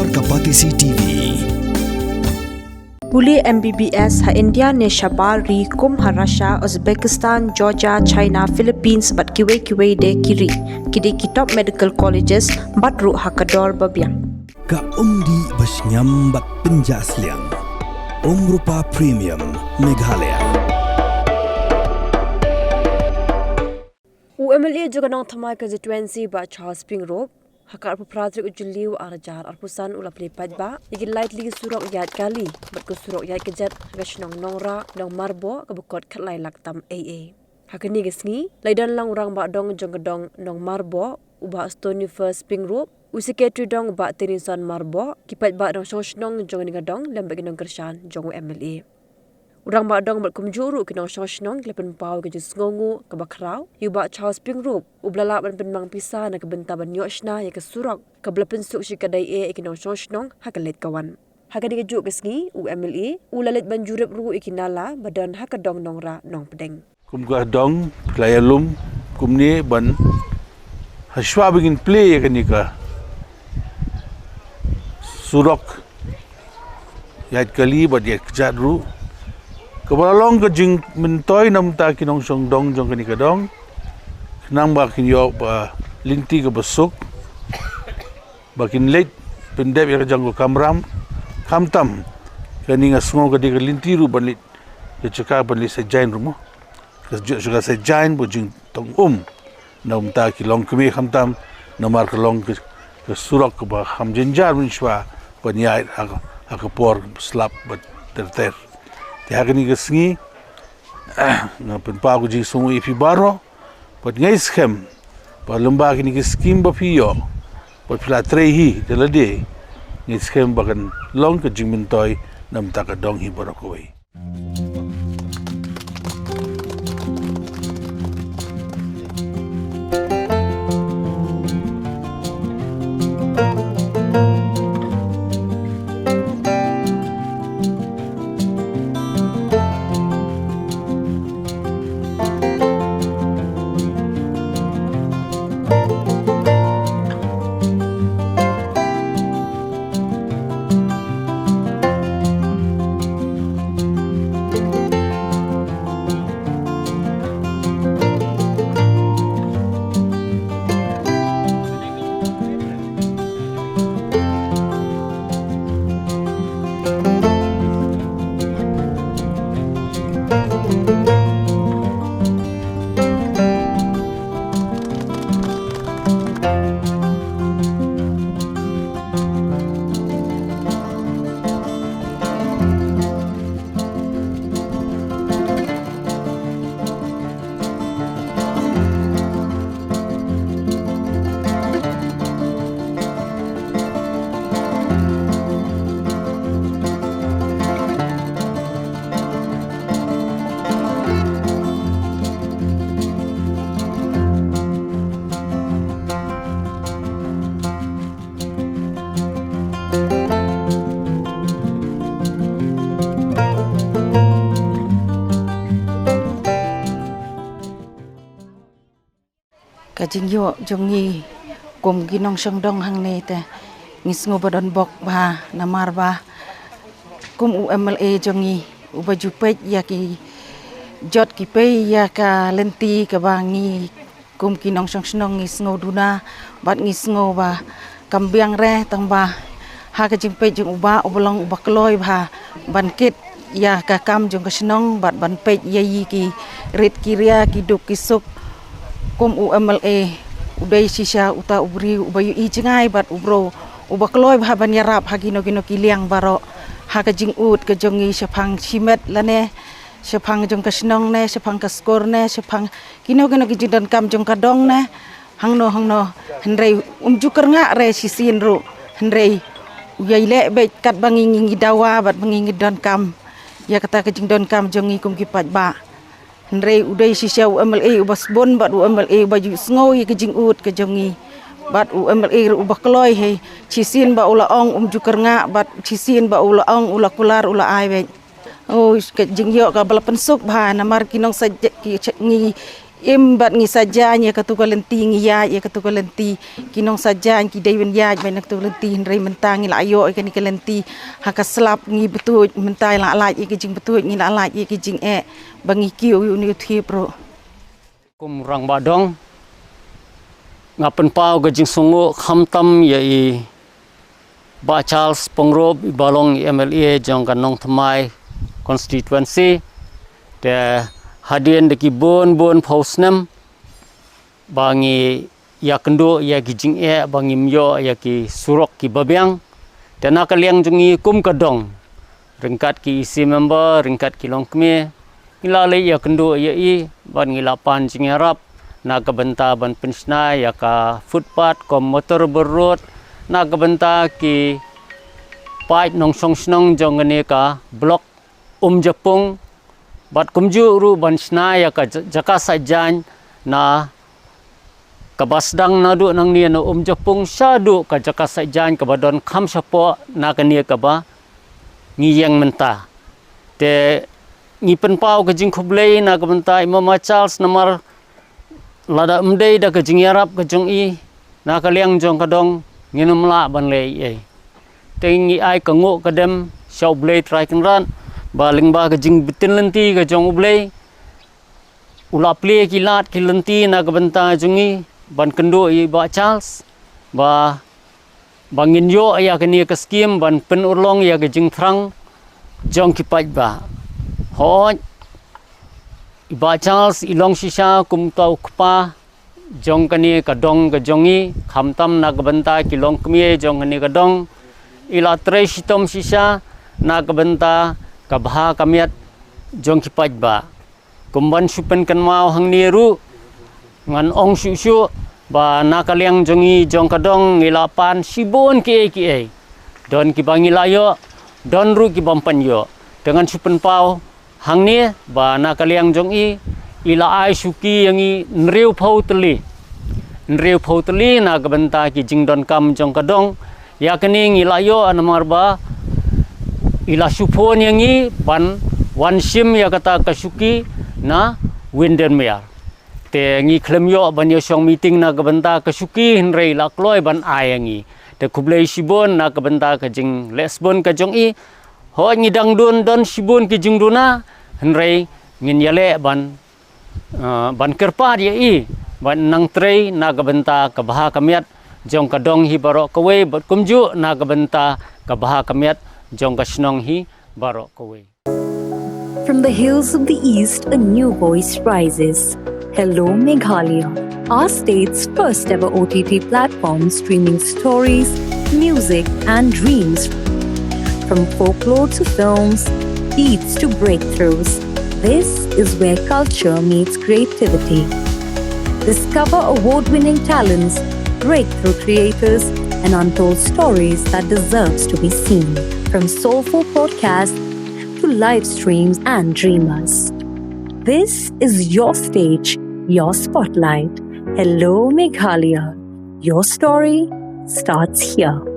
Bor Kapatisi TV. Puli MBBS ha India ne Shabar ri kum ha Russia, Uzbekistan, Georgia, China, Philippines bat kiwe de kiri. Kidi kitop medical colleges bat ru ha kador babiang. Ka umdi basnyam bat penjasliang. Rupa Premium Meghalaya. UMLA juga nang thamai constituency ba Charles Pyngrope hakar pradrik ujliu arajar arpusan ulap lipat ba igi light ligi Surok Ïaid kali bat ko Surok Ïaid Kjat gashnong Nongrah Nongmarboh ka bukot khatlai laktam AA hakani gesngi laidan lang urang ba dong jongdong Nongmarboh uba Stony First Pyngrope usiketri dong ba Tinisan Marboh kipat ba dong shoshnong jong ningadong lembag nong kershan jong MLA urang ba dong bat kumjuru kinong shoshnong lepen pau ke ngongu ke bakrau yuba Charles Pyngrope ublala ban penmang pisa na kebenta ban yoshna ya ke Surok ke blepen suk shikadai kinong shoshnong hakalet kawan hakani ke juk kesngi UMLA ulalet ban jurep ru ikinala badan hakadong Nongrah nong pedeng kum ka dong klayalum kum ni ban hashwa begin play yakani ka Surok Ïaid kali bat Ïaid Kjat ru kabalong ka jing mentoy nam ta kinong song dong jong kani ka dong nang ba kin yo ba linti ka basuk bakin late pendep ya jang ko kamram kamtam kani nga sngo ka di ka linti ru ban lit ya chaka ban li sa jain rumo ka juga sa jain bo jing tong nam ta ki long kme kamtam namar ka long ka Surok ka ba ham jinjar min shwa ban Ïaid ha ka por slap bat ter hakani gesngi na penpa ko ji sungu ifi baro pat ngai schem pa lomba kini ke skim ba pio pat pla trehi delade ngai schem bakan long ke jingmentoy nam ta ka dong hi barokoi kajing yo jongi kum ginong songdong hang ne te ngisngo badon bok ba namar ba kum UMLA jongi ubaju pej ya ki jot ki pe ya ka lenti ka bangi kum kinong songdong ngisngo duna bat ngisngo ba kambiang re tang ba ha kajing pej jong uba oblong uba kloy ba ban kit ya ka kam jong kasnong bat ban pej ye ki rit kiria ki duk kisuk kum UMLA udai sisa uta ubri ubayu I jengai bat ubro ubakloy bahaban yarap hagino gino kiliang baro haga jing ut ke jongi sepang simet lane sepang jong kasnong ne sepang kaskor ne sepang kino gino kijindan kam jong kadong ne hangno hendrei jukar nga re sisin ru hendrei uyai le be kat bangingi dawa bat bangingi don kam ya kata kejing don kam jongi kum kipat ba Hendrei udai sisa UMLA ubas bon bat UMLA baju sngoy ke jingut ke jongi bat UMLA ubah kloy he cisin ba ula ong jukar nga bat cisin ba ula ong ula kular ula ai be oh ke jingyo ka bala pensuk ba namar kinong sa ngi Imbat ngi sajan ya katu kalenti ngi ya katu kalenti kinong sajan ki daywen ya ben katu kalenti nrai mentangi la ayo kan ni kalenti haka slap ngi betu mentai la la ki jing betu ngi la la ki jing bangi kiu ni thi pro kum rang badong ngapen pau ke jing sungu khamtam ya i ba Charles Pyngrope balong MLA jong kan nong thamai constituency de hadien de ki bon pausnem bangi ya kendo ya ki jing bangi myo ya ki surok ki babyang de nak liang jungi kum kadong ringkat ki isi member ringkat ki longkme ngilale ya kendo ya i ban ngilapan jing harap na kabenta ban pensna ya ka footpath kom motor berroad na kabenta ki pait nong song snong jongane ka blok Japung bat kumju ru ban sna ya ka jaka sajan na kabasdang na du nang ni no Japung sadu ka jaka sajan ka badon kham sapo na ka ni ka ba ngiyang menta te ngi penpau ka jing khublei na ka benta Imam Charles namar lada umdei da ka jing yarap ka jong i na ka liang jong ka dong nginum la ban le ai tengi ai ka ngo ka dem shau blei trai kan ran baling ba ka jing bitin lenti ka jong ublei ula Plie ki lat ki lenti na ka benta jungi ban kendo i ba Charles ba bangin yo ya ka ni ka skim ban pen urlong ya ka jing thrang jong ki paj ba hoj iba Charles ilong sisa kum tau kpa jong kani ka dong ka jongi khamtam na ka benta ki long kmie jong kani ka dong ila tre sitom sisa na ka benta ka bha kamiat jong ki paj ba kumban supen kan mau hang ni ru ngan ong su su ba na ka liang jongi jong ka dong ila pan sibon ki don ki bangi layo don ru ki bampan yo dengan supen pau hang ni ba na ka liang jong i ila ai suki yang i nreu phau tli na ka benta ki jing don kam jong ka dong ya kani ngi layo anamar ba ila supon yang i ban wan sim ya kata kasuki na winden mer te ngi klem yo ban yo song meeting na ka benta kasuki hinrei la kloi ban ai yang i te kublei sibon na ka benta ka jing lesbon ka jong i ho ngi dang don sibon ki jing duna hinrei ngin yale ban kerpa dia i ban nang trei na ka benta ka bha kamiat jong ka dong hi barok kawe bat kumju na ka benta ka bha kamiat jong ka snong hi barok kawe. From the hills of the east, a new voice rises. Hello Meghalaya, our state's first ever OTT platform streaming stories, music and dreams. From folklore to films, beats to breakthroughs, this is where culture meets creativity. Discover award-winning talents, breakthrough creators, and untold stories that deserves to be seen. From soulful podcasts to live streams and dreamers. This is your stage, your spotlight. Hello Meghalaya. Your story starts here.